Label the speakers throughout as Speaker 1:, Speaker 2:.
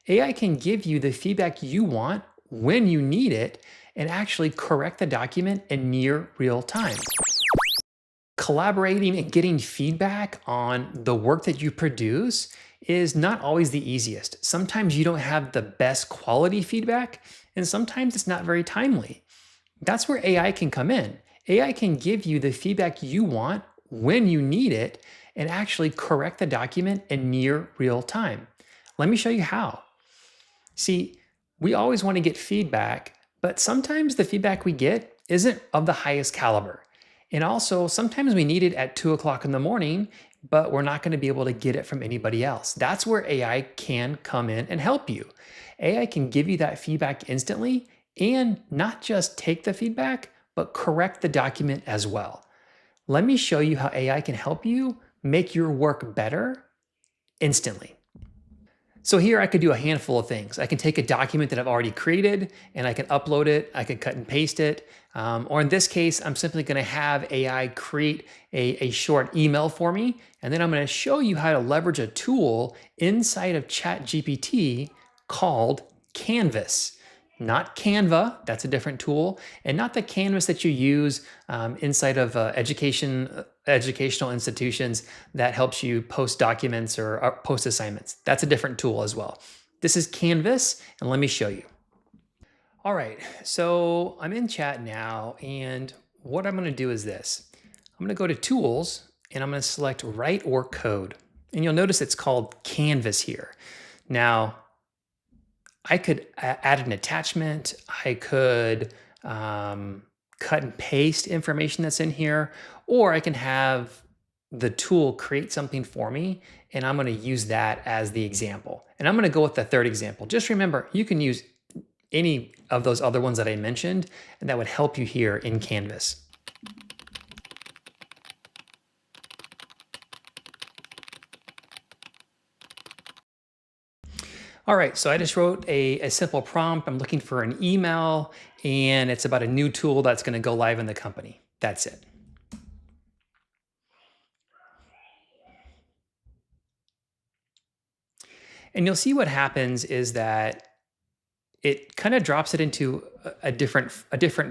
Speaker 1: AI can give you the feedback you want when you need it and actually correct the document in near real time. Collaborating and getting feedback on the work that you produce is not always the easiest. Sometimes you don't have the best quality feedback, and sometimes it's not very timely. That's where AI can come in. AI can give you the feedback you want when you need it and actually correct the document in near real time. Let me show you how. See, we always want to get feedback, but sometimes the feedback we get isn't of the highest caliber. And also, sometimes we need it at 2 o'clock in the morning, but we're not going to be able to get it from anybody else. That's where AI can come in and help you. AI can give you that feedback instantly and not just take the feedback, but correct the document as well. Let me show you how AI can help you make your work better instantly. So here I could do a handful of things. I can take a document that I've already created and I can upload it. I can cut and paste it. Or in this case, I'm simply going to have AI create a short email for me. And then I'm going to show you how to leverage a tool inside of ChatGPT called Canvas. Not Canva, that's a different tool, and not the Canvas that you use inside of educational institutions that helps you post documents or post assignments. That's a different tool as well. This is Canvas, and let me show you. All right, so I'm in chat now, and what I'm going to do is this. I'm going to go to Tools, and I'm going to select Write or Code. And you'll notice it's called Canvas here. Now, I could add an attachment. I could cut and paste information that's in here, or I can have the tool create something for me, and I'm going to use that as the example. And I'm going to go with the third example. Just remember, you can use any of those other ones that I mentioned, and that would help you here in Canvas. All right, so I just wrote a simple prompt. I'm looking for an email, and it's about a new tool that's going to go live in the company. That's it. And you'll see what happens is that it kind of drops it into a different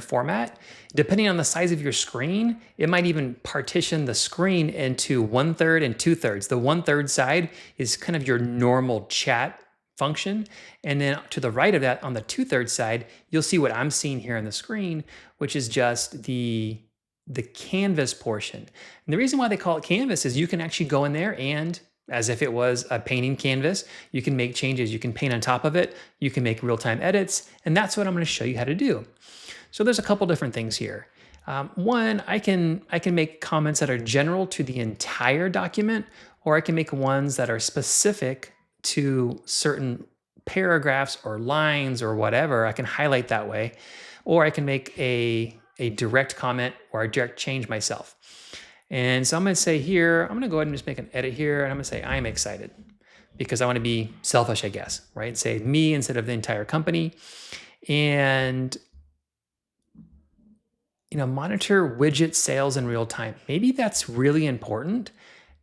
Speaker 1: format. Depending on the size of your screen, it might even partition the screen into 1/3 and 2/3. The 1/3 side is kind of your normal chat function. And then to the right of that, on the 2/3 side, you'll see what I'm seeing here on the screen, which is just the canvas portion. And the reason why they call it canvas is you can actually go in there and, as if it was a painting canvas, you can make changes. You can paint on top of it. You can make real-time edits. And that's what I'm going to show you how to do. So there's a couple different things here. One, I can make comments that are general to the entire document, or I can make ones that are specific to certain paragraphs or lines or whatever. I can highlight that way, or I can make a direct comment or a direct change myself. And so I'm going to say here, I'm going to go ahead and just make an edit here, and I'm going to say I'm excited because I want to be selfish, I guess, right? Say me instead of the entire company. And monitor widget sales in real time. Maybe that's really important.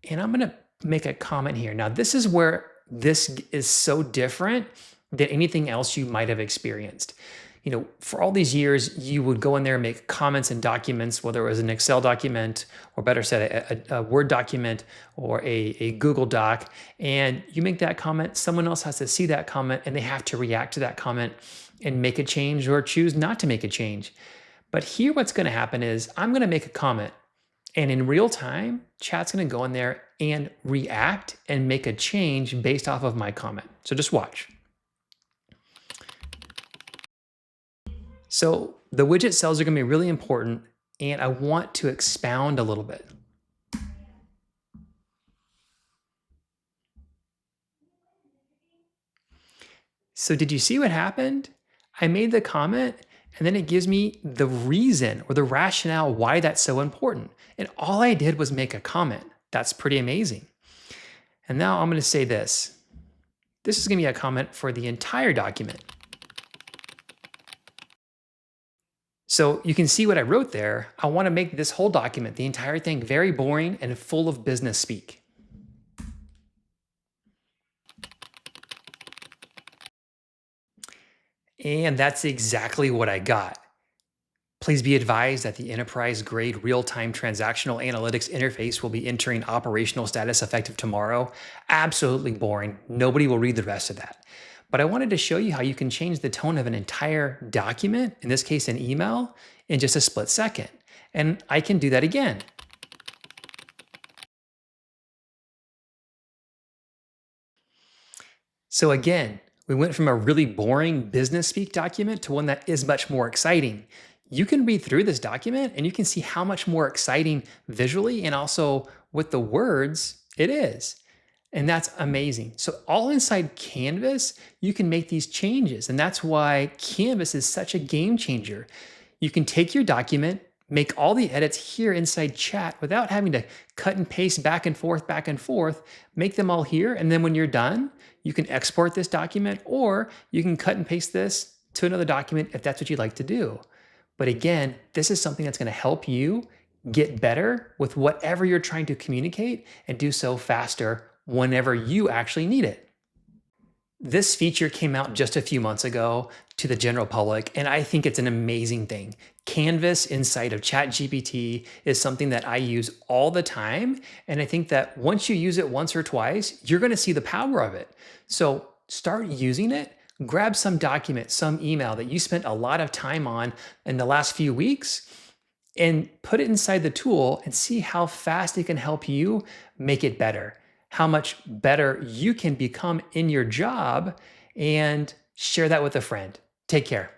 Speaker 1: And I'm going to make a comment here. Now, this is where this is so different than anything else you might have experienced. For all these years, you would go in there and make comments in documents, whether it was an Excel document, or better said, a Word document or a Google Doc, and you make that comment, someone else has to see that comment, and they have to react to that comment and make a change or choose not to make a change. But here what's going to happen is I'm going to make a comment, and in real time, chat's going to go in there and react and make a change based off of my comment. So just watch. So the widget cells are going to be really important, and I want to expound a little bit. So did you see what happened? I made the comment, and then it gives me the reason or the rationale why that's so important. And all I did was make a comment. That's pretty amazing. And now I'm going to say this. This is going to be a comment for the entire document. So you can see what I wrote there. I want to make this whole document, the entire thing, very boring and full of business speak. And that's exactly what I got. Please be advised that the enterprise grade real time transactional analytics interface will be entering operational status effective tomorrow. Absolutely boring. Nobody will read the rest of that. But I wanted to show you how you can change the tone of an entire document, in this case, an email, in just a split second. And I can do that again. So again, we went from a really boring business speak document to one that is much more exciting. You can read through this document and you can see how much more exciting visually and also with the words it is. And that's amazing. So, all inside Canvas, you can make these changes. And that's why Canvas is such a game changer. You can take your document, make all the edits here inside chat without having to cut and paste back and forth, make them all here. And then when you're done, you can export this document or you can cut and paste this to another document if that's what you'd like to do. But again, this is something that's going to help you get better with whatever you're trying to communicate and do so faster whenever you actually need it. This feature came out just a few months ago to the general public, and I think it's an amazing thing. Canvas inside of ChatGPT is something that I use all the time, and I think that once you use it once or twice, you're going to see the power of it. So start using it. Grab some document, some email that you spent a lot of time on in the last few weeks, and put it inside the tool and see how fast it can help you make it better, how much better you can become in your job, and share that with a friend. Take care.